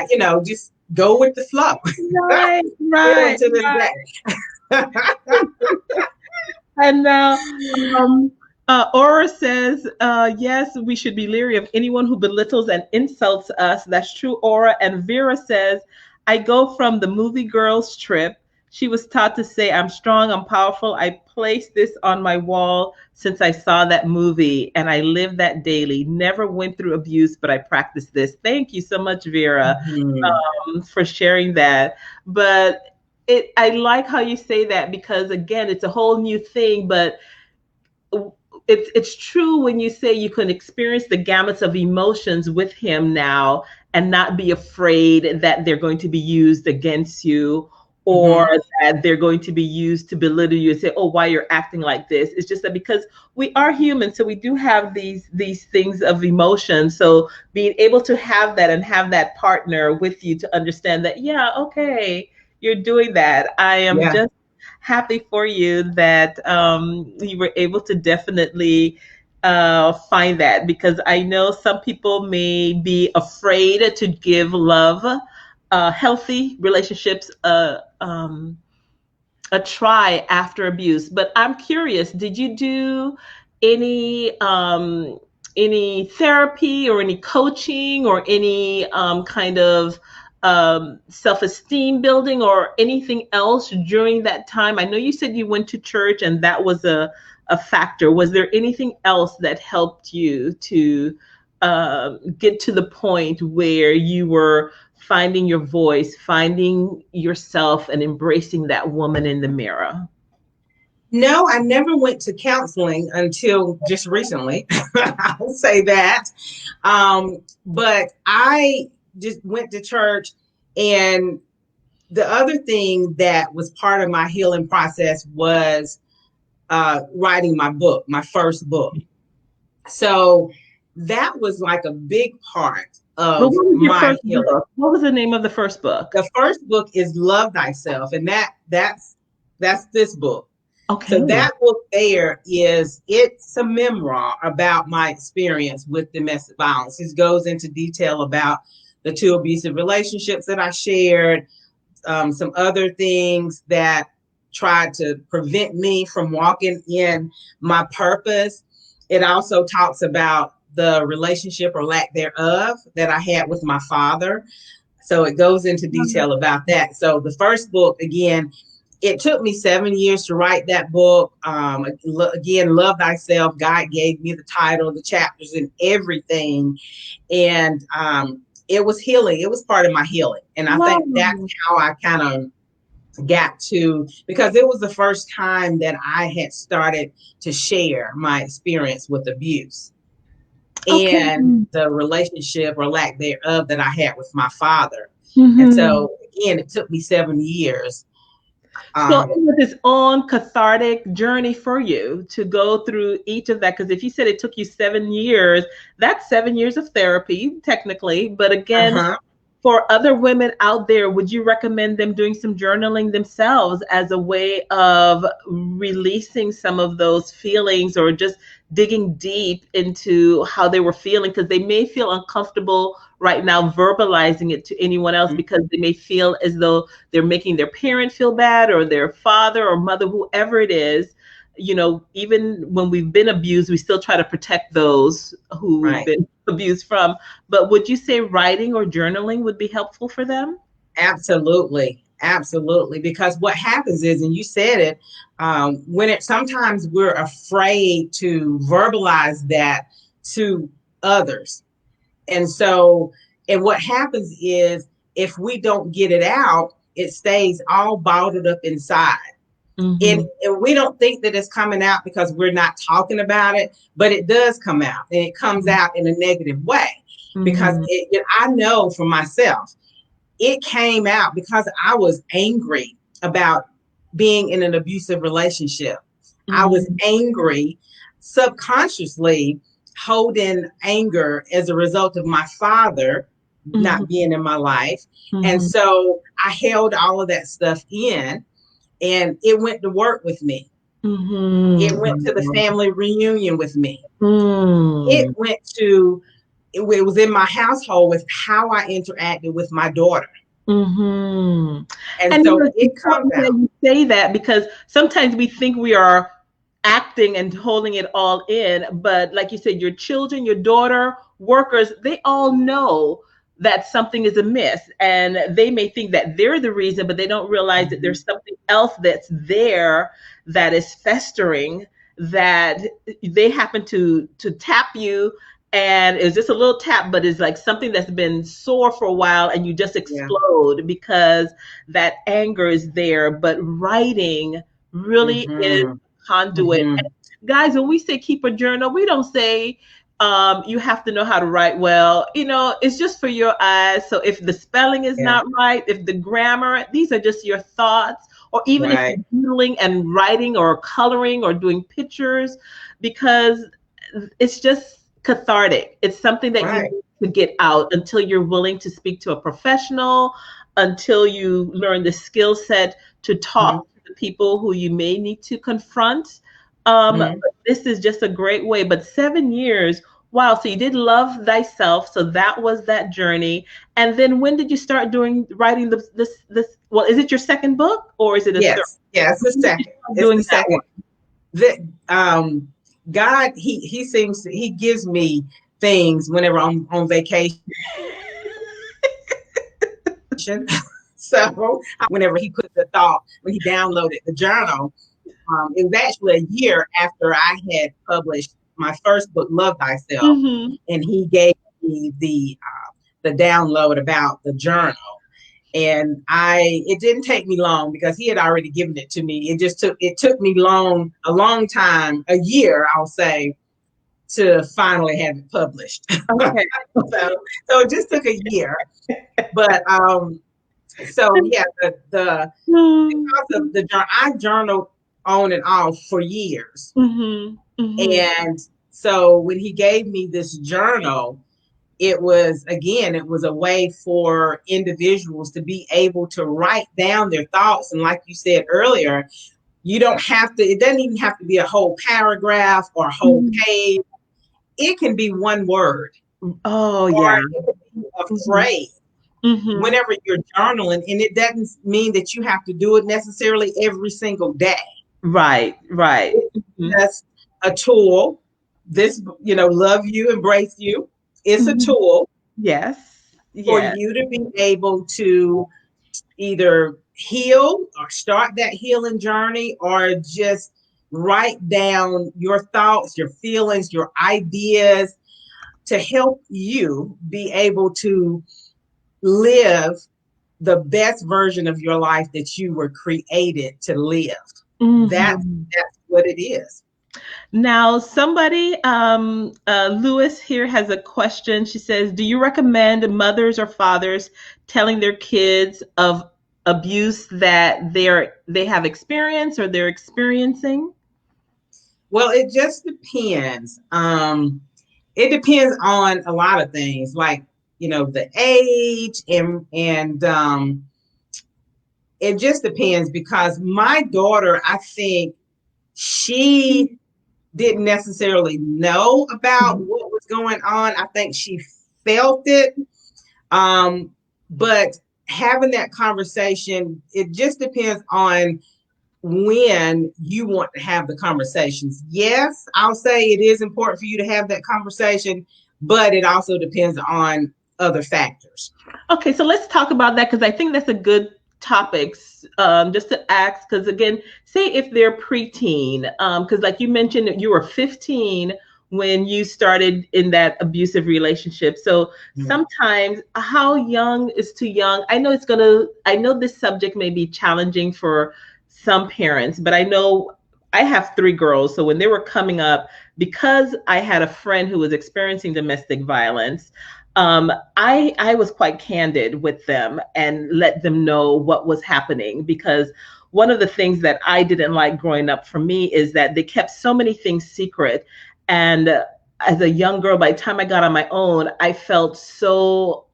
just go with the flow. Right, Still right, to this right. day. And um, Aura says, yes, we should be leery of anyone who belittles and insults us. That's true, Aura. And Vera says, I go from the movie girls trip. She was taught to say, I'm strong, I'm powerful. I placed this on my wall since I saw that movie and I live that daily. Never went through abuse, but I practiced this. Thank you so much, Vera, Mhm. for sharing that. But I like how you say that because again, it's a whole new thing, but it's true when you say you can experience the gamuts of emotions with him now and not be afraid that they're going to be used against you or Mhm. that they're going to be used to belittle you and say, oh, why you're acting like this. It's just that because we are human, so we do have these things of emotion. So being able to have that and have that partner with you to understand that, yeah, okay, you're doing that. I am Yeah. just happy for you that you were able to definitely find that because I know some people may be afraid to give love, healthy relationships, a try after abuse. But I'm curious, did you do any any therapy or any coaching or any kind of self-esteem building or anything else during that time? I know you said you went to church and that was a factor. Was there anything else that helped you to get to the point where you were finding your voice, finding yourself, and embracing that woman in the mirror? No, I never went to counseling until just recently. I'll say that. But I just went to church. And the other thing that was part of my healing process was writing my book, my first book. So that was like a big part But of what was your my first healing. book? What was the name of the first book? The first book is Love Thyself, and that's this book. So Okay. that book there it's a memoir about my experience with domestic violence. It goes into detail about the two abusive relationships that I shared, some other things that tried to prevent me from walking in my purpose. It also talks about the relationship or lack thereof that I had with my father. So it goes into detail about that. So the first book, again, it took me 7 years to write that book. Again, Love Thyself. God gave me the title, the chapters, and everything. And it was healing. It was part of my healing. And I think that's Wow. how I kind of got to, because it was the first time that I had started to share my experience with abuse Okay. and the relationship or lack thereof that I had with my father. And Mm-hmm. so again, it took me 7 years. So Um, it was its own cathartic journey for you to go through each of that. Because if you said it took you 7 years, that's 7 years of therapy, technically. But again, uh-huh, for other women out there, would you recommend them doing some journaling themselves as a way of releasing some of those feelings or just digging deep into how they were feeling? Because they may feel uncomfortable right now verbalizing it to anyone else because they may feel as though they're making their parent feel bad or their father or mother, whoever it is. You know, even when we've been abused, we still try to protect those who we've right. been abused from. But would you say writing or journaling would be helpful for them? Absolutely. Absolutely. Because what happens is, and you said it, when it sometimes we're afraid to verbalize that to others. And so, and what happens is if we don't get it out, it stays all bottled up inside. Mm-hmm. And we don't think that it's coming out because we're not talking about it, but it does come out, and it comes out in a negative way. Because Mm-hmm. I know for myself, it came out because I was angry about being in an abusive relationship. I was Mm-hmm. angry subconsciously, holding anger as a result of my father not being in my life. And Mm-hmm. so I held all of that stuff in, and it went to work with me. It went to the Mm-hmm. family reunion with me. It Mm-hmm. went to, it was in my household with how I interacted with my daughter. Mm-hmm. And And you so know, it's it comes important that out. you say that because sometimes we think we are acting and holding it all in. But like you said, your children, your daughter, workers, they all know that something is amiss. And they may think that they're the reason, but they don't realize that Mhm. there's something else that's there that is festering that they happen to tap you and it's just a little tap, but it's like something that's been sore for a while and you just Yeah. explode because that anger is there. But writing really is Mhm. conduit. Mhm. And guys, when we say keep a journal, we don't say you have to know how to write well. You know, it's just for your eyes. So if the spelling is Yeah. not right, if the grammar, these are just your thoughts. Or even if Right. you're doodling and writing or coloring or doing pictures, because it's just cathartic. It's something that you Right. need to get out until you're willing to speak to a professional, until you learn the skill set to Mhm. talk to the people who you may need to confront. But Mhm. this is just a great way. But 7 years, wow. So you did love thyself. So that was that journey. And then when did you start doing writing this? Well, is it your second book or is it a third? Yes. Yeah. It's the When did you second. start It's doing the that second. one? That God, he seems to, he gives me things whenever I'm on vacation. So whenever he put the thought, when he downloaded the journal, it was actually a year after I had published my first book, Love Thyself, Mm-hmm. and he gave me the download about the journal. And it didn't take me long because he had already given it to me. It took me a long time, a year, I'll say, to finally have it published. Okay. So it just took a year. But so yeah, the because of the journal, I journaled on and off for years. Mhm, mhm, And so when he gave me this journal, it was a way for individuals to be able to write down their thoughts. And like you said earlier, you don't have to, it doesn't even have to be a whole paragraph or a whole mhm. page. It can be one word, Oh, or yeah. it can be a Mhm, phrase mhm. whenever you're journaling. And it doesn't mean that you have to do it necessarily every single day. Right, right. It's Mhm, just a tool. This, love you, embrace you. It's a mhm. tool Yes, for yes. you to be able to either heal or start that healing journey, or just write down your thoughts, your feelings, your ideas, to help you be able to live the best version of your life that you were created to live. That's Mhm. that's what it is. Now, somebody, Lewis here has a question. She says, do you recommend mothers or fathers telling their kids of abuse that they have experienced or they're experiencing? Well, it just depends. It depends on a lot of things, like the age and it just depends because my daughter, I think she didn't necessarily know about Mhm. what was going on. I think she felt it. But having that conversation, it just depends on when you want to have the conversations. Yes, I'll say it is important for you to have that conversation, but it also depends on other factors. Okay, so let's talk about that because I think that's a good topic just to ask. Because again, say if they're preteen, because like you mentioned, that you were 15 when you started in that abusive relationship. So sometimes, how young is too young? I know this subject may be challenging for some parents, but I know I have three girls. So when they were coming up, because I had a friend who was experiencing domestic violence, I was quite candid with them and let them know what was happening, because one of the things that I didn't like growing up for me is that they kept so many things secret. And as a young girl, by the time I got on my own, I felt so,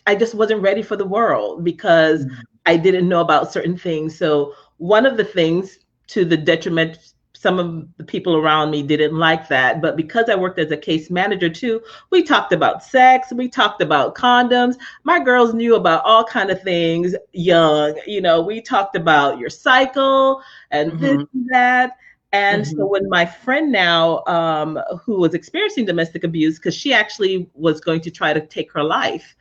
I just wasn't ready for the world because Mhm. I didn't know about certain things. So one of the things, to the detriment, some of the people around me didn't like that. But because I worked as a case manager too, we talked about sex, we talked about condoms. My girls knew about all kind of things young. We talked about your cycle and this Mhm. and that. And so Mhm. when my friend now, who was experiencing domestic abuse, because she actually was going to try to take her life,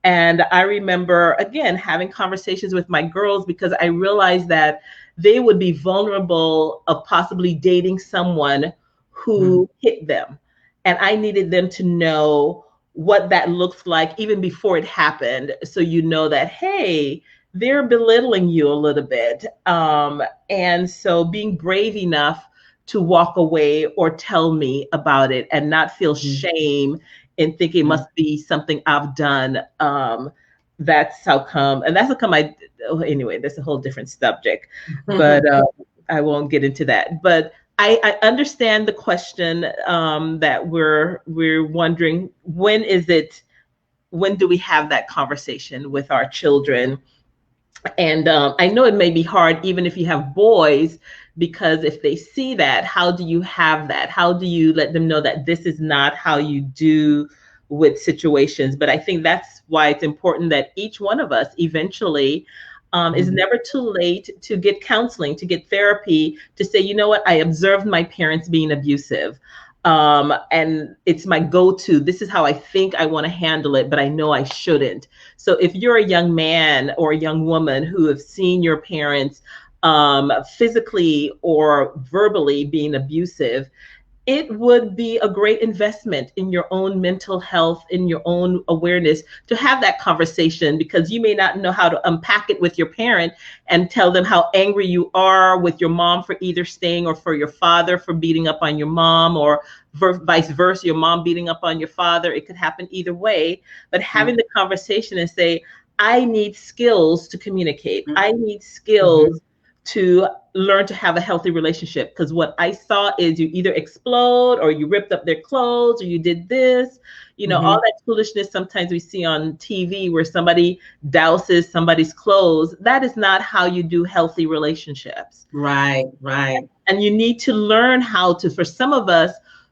and I remember, again, having conversations with my girls because I realized that they would be vulnerable of possibly dating someone Mhm. who hit them. And I needed them to know what that looks like even before it happened. So you know that, hey, they're belittling you a little bit. And so being brave enough to walk away or tell me about it and not feel shame and think it Mhm. must be something I've done. That's how come, and that's how come anyway, that's a whole different subject, but Mhm. I won't get into that. But I understand the question, that we're wondering, when do we have that conversation with our children? And I know it may be hard, even if you have boys, because if they see that, how do you have that? How do you let them know that this is not how you do with situations? But I think that's why it's important that each one of us eventually, is Mhm. never too late to get counseling, to get therapy, to say, you know what, I observed my parents being abusive. And it's my go-to. This is how I think I want to handle it, but I know I shouldn't. So if you're a young man or a young woman who have seen your parents, physically or verbally being abusive, it would be a great investment in your own mental health, in your own awareness, to have that conversation, because you may not know how to unpack it with your parent and tell them how angry you are with your mom for either staying, or for your father for beating up on your mom, or vice versa, your mom beating up on your father. It could happen either way. But having the conversation and say, I need skills to communicate. I need Mhm. skills to learn to have a healthy relationship, because what I saw is you either explode, or you ripped up their clothes, or you did this, all Mhm. that foolishness sometimes we see on TV where somebody douses somebody's clothes. That is not how you do healthy relationships. Right, right. And you need to learn how to, for some of us,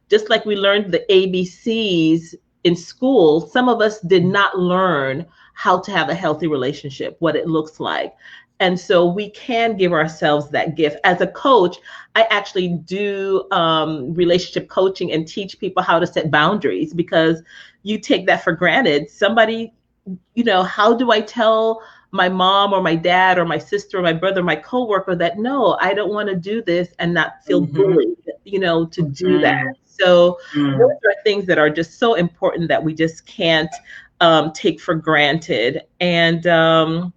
just like we learned the ABCs in school, some of us did not learn how to have a healthy relationship, what it looks like. And so we can give ourselves that gift. As a coach, I actually do relationship coaching and teach people how to set boundaries, because you take that for granted. Somebody, how do I tell my mom or my dad or my sister or my brother, my coworker that no, I don't want to do this and not feel Mm-hmm. bullied, to do that. Mm-hmm. So those Mm-hmm. are things that are just so important that we just can't take for granted. And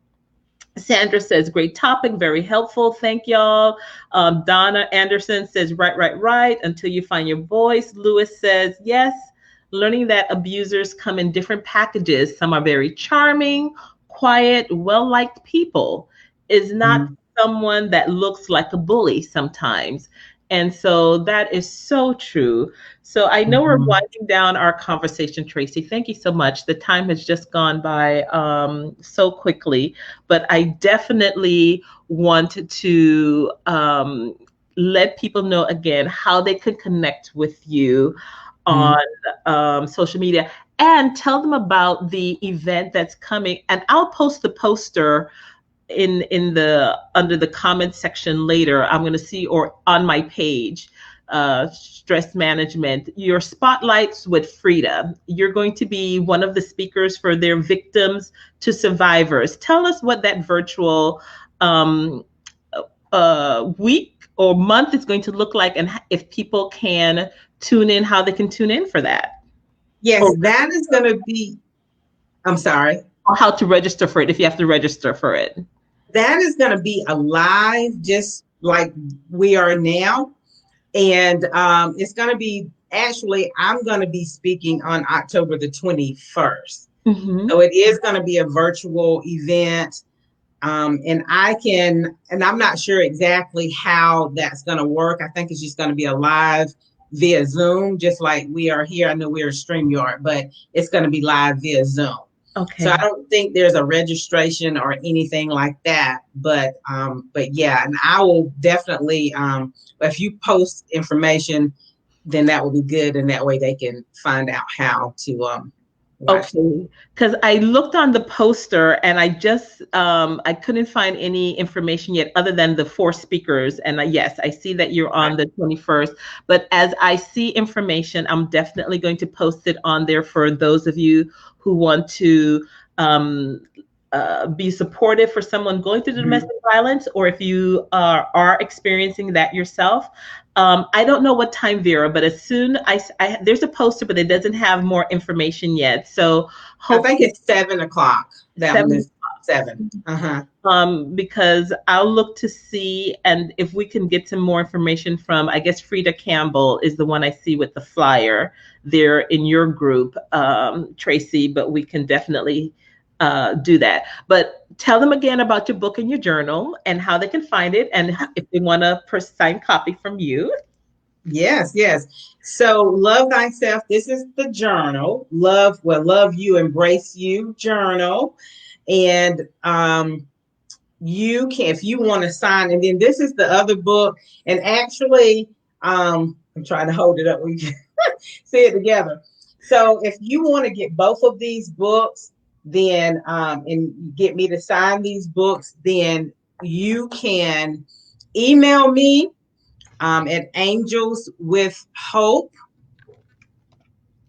Sandra says, great topic, very helpful. Thank y'all. Donna Anderson says, right, right, right, until you find your voice. Lewis says, yes, learning that abusers come in different packages. Some are very charming, quiet, well liked people, is not someone that looks like a bully sometimes. And so that is so true. So I know we're Mm-hmm. winding down our conversation, Tracy. Thank you so much. The time has just gone by so quickly, but I definitely want to let people know again how they can connect with you on social media, and tell them about the event that's coming. And I'll post the poster in the under the comment section later. I'm going to see, or on my page, stress management, your spotlights with Frida. You're going to be one of the speakers for their victims to survivors. Tell us what that virtual um, week or month is going to look like, and if people can tune in, how they can tune in for that, Yes, or, that is going to be, I'm sorry. or how to register for it if you have to register for it. That is going to be alive, just like we are now. And it's going to be, actually, I'm going to be speaking on October the 21st. Mm-hmm. So it is going to be a virtual event. And I'm not sure exactly how that's going to work. I think it's just going to be a live via Zoom, just like we are here. I know we're a StreamYard, but it's going to be live via Zoom. So I Okay. don't think there's a registration or anything like that. But yeah, and I will definitely, if you post information, then that will be good, and that way they can find out how to watch. Okay, because I looked on the poster and I couldn't find any information yet other than the four speakers. And yes, I see that you're on the 21st. But as I see information, I'm definitely going to post it on there for those of you who want to um, be supportive for someone going through Mhm. domestic violence, or if you are experiencing that yourself. I don't know what time, Vera, but as soon there's a poster, but it doesn't have more information yet. So I think hopefully it's 7 o'clock. That one seven. is 7. Uh-huh. Because I'll look to see, and if we can get some more information from, I guess Frida Campbell is the one I see with the flyer there in your group, Tracy, but we can definitely do that. But tell them again about your book and your journal and how they can find it, and if they want a signed copy from you. Yes, yes. So love thyself. This is the journal. Love you, embrace you journal. And you can, if you want to sign, and then this is the other book. And actually, I'm trying to hold it up. We can see it together. So if you want to get both of these books, then and get me to sign these books, then you can email me at Angels with Hope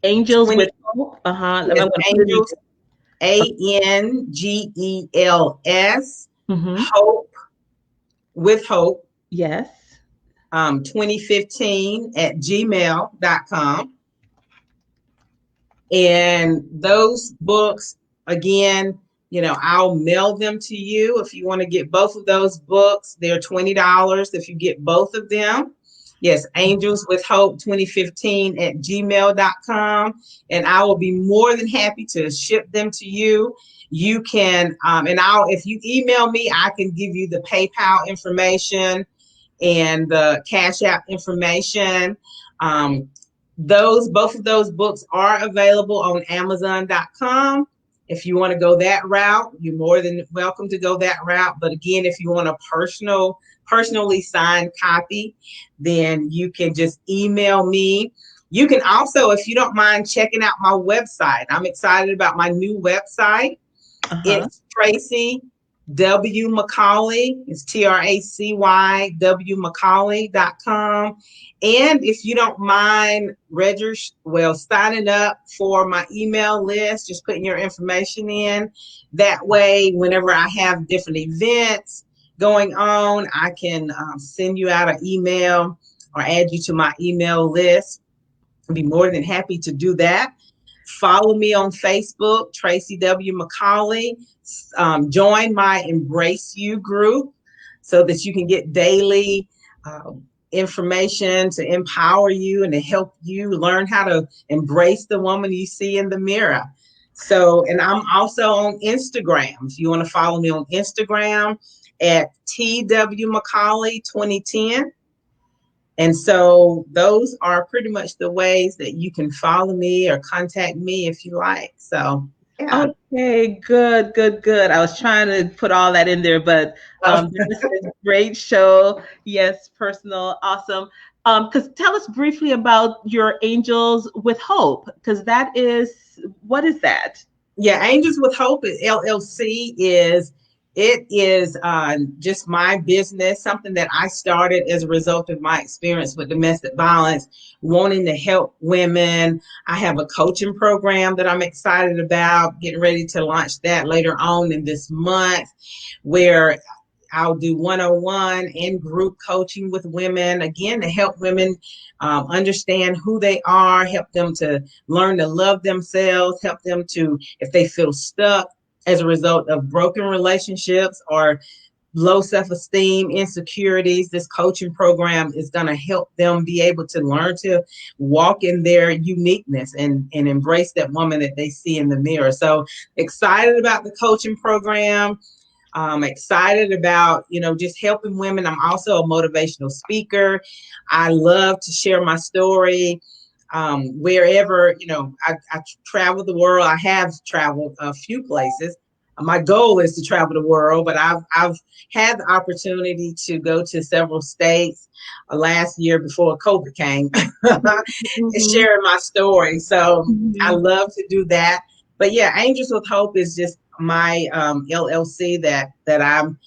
Angels 20. with Hope. I'm Yes, going to put it Angels, ANGELS, in. Hope with Hope, Yes. 2015 at gmail.com. And those books, again, I'll mail them to you. If you want to get both of those books, they're $20 if you get both of them. Yes, Angels with Hope 2015 at gmail.com. And I will be more than happy to ship them to you. You can, if you email me, I can give you the PayPal information and the Cash App information. Um, both of those books are available on Amazon.com. If you want to go that route, you're more than welcome to go that route. But again, if you want a personally signed copy, then you can just email me. You can also, if you don't mind, checking out my website. I'm excited about my new website. Uh-huh. It's Tracy W McCauley. It's TRACY WMcCauley.com. And if you don't mind signing up for my email list, just putting your information in. That way, whenever I have different events going on, I can send you out an email or add you to my email list. I'd be more than happy to do that. Follow me on Facebook, Tracy W. McCauley. Join my Embrace You group so that you can get daily information to empower you and to help you learn how to embrace the woman you see in the mirror. So, and I'm also on Instagram. If you want to follow me on Instagram at TW McCauley 2010. And so those are pretty much the ways that you can follow me or contact me if you like. So, yeah. Okay, good, good, good. I was trying to put all that in there, but Oh, this is a great show. Yes, personal, awesome. Because tell us briefly about your Angels with Hope, because that is, what is that? yeah, Angels with Hope LLC is just my business, something that I started as a result of my experience with domestic violence, wanting to help women. I have a coaching program that I'm excited about, getting ready to launch that later on in this month, where I'll do one-on-one and group coaching with women, again, to help women understand who they are, help them to learn to love themselves, help them to, if they feel stuck as a result of broken relationships or low self-esteem, insecurities, this coaching program is going to help them be able to learn to walk in their uniqueness and embrace that woman that they see in the mirror. So excited about the coaching program. I'm excited about, just helping women. I'm also a motivational speaker. I love to share my story wherever, I travel the world. I have traveled a few places. My goal is to travel the world, but I've had the opportunity to go to several states last year before COVID came, and Mhm, sharing my story. So I mhm. love to do that. But yeah, Angels with Hope is just my LLC that I'm,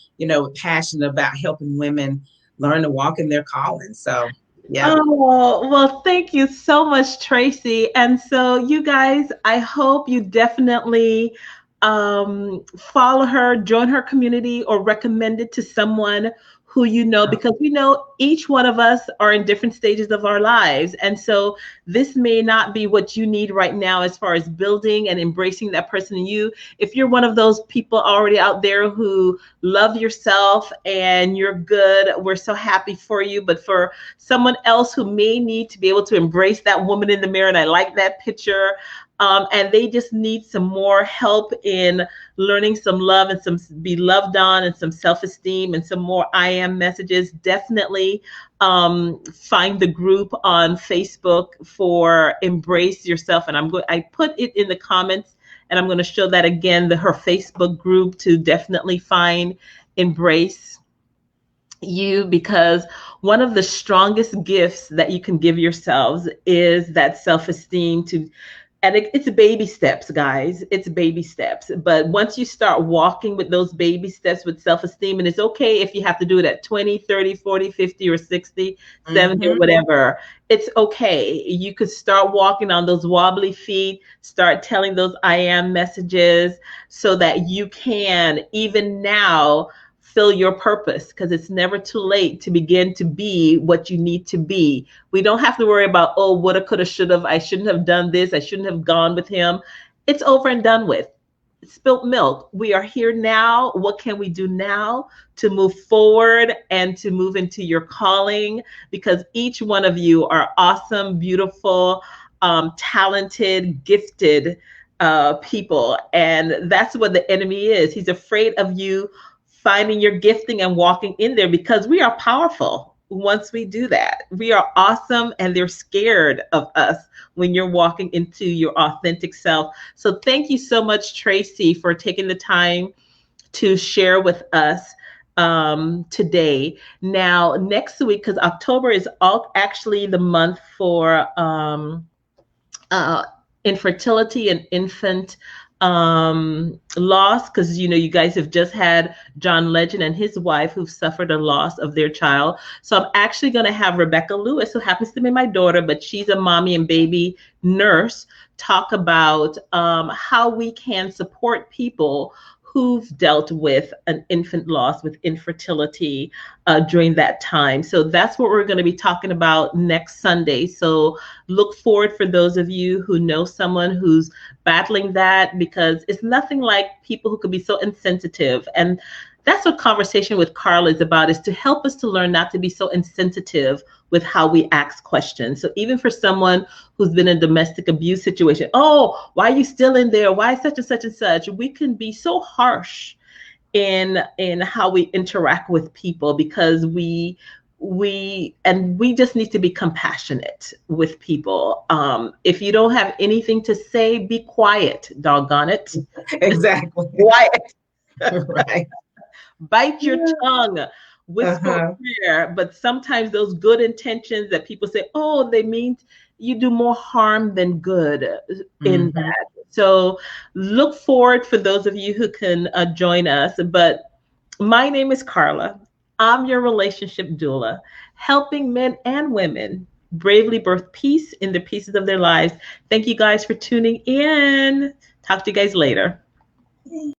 passionate about helping women learn to walk in their calling. So yeah. Oh, well, thank you so much, Tracy. And so, you guys, I hope you definitely follow her, join her community, or recommend it to someone who you know, because we know each one of us are in different stages of our lives. And so, this may not be what you need right now as far as building and embracing that person in you. If you're one of those people already out there who love yourself and you're good, we're so happy for you. But for someone else who may need to be able to embrace that woman in the mirror, and I like that picture, and they just need some more help in learning some love and some be loved on and some self-esteem and some more I am messages, definitely find the group on Facebook for Embrace Yourself. And I put it in the comments, and I'm going to show that again, her Facebook group, to definitely find Embrace You, because one of the strongest gifts that you can give yourselves is that self-esteem. It's baby steps, guys. It's baby steps. But once you start walking with those baby steps with self-esteem, and it's okay if you have to do it at 20, 30, 40, 50, or 60, 70, or Mm-hmm. whatever. It's okay. You could start walking on those wobbly feet, start telling those I am messages so that you can, even now, fill your purpose, because it's never too late to begin to be what you need to be. We don't have to worry about, oh, woulda, coulda, should have, I shouldn't have done this, I shouldn't have gone with him. It's over and done with. Spilt milk. We are here now. What can we do now to move forward and to move into your calling? Because each one of you are awesome, beautiful, talented, gifted people. And that's what the enemy is. He's afraid of you finding your gifting and walking in there, because we are powerful once we do that. We are awesome, and they're scared of us when you're walking into your authentic self. So thank you so much, Tracy, for taking the time to share with us today. Now, next week, because October is actually the month for uh, infertility and infant loss, because you guys have just had John Legend and his wife who've suffered a loss of their child. So I'm actually going to have Rebecca Lewis, who happens to be my daughter, but she's a mommy and baby nurse, talk about how we can support people who've dealt with an infant loss, with infertility during that time. So that's what we're going to be talking about next Sunday. So look forward for those of you who know someone who's battling that, because it's nothing like people who could be so insensitive. And that's what Conversation with Carla is about, is to help us to learn not to be so insensitive with how we ask questions. So even for someone who's been in a domestic abuse situation, oh, why are you still in there? Why such and such and such? We can be so harsh in how we interact with people, because we just need to be compassionate with people. If you don't have anything to say, be quiet, doggone it. Exactly. Quiet. Right. Bite your tongue, whisper a prayer. But sometimes those good intentions that people say, oh, they mean, you do more harm than good in that. So look forward for those of you who can join us. But my name is Carla. I'm your relationship doula, helping men and women bravely birth peace in the pieces of their lives. Thank you guys for tuning in. Talk to you guys later.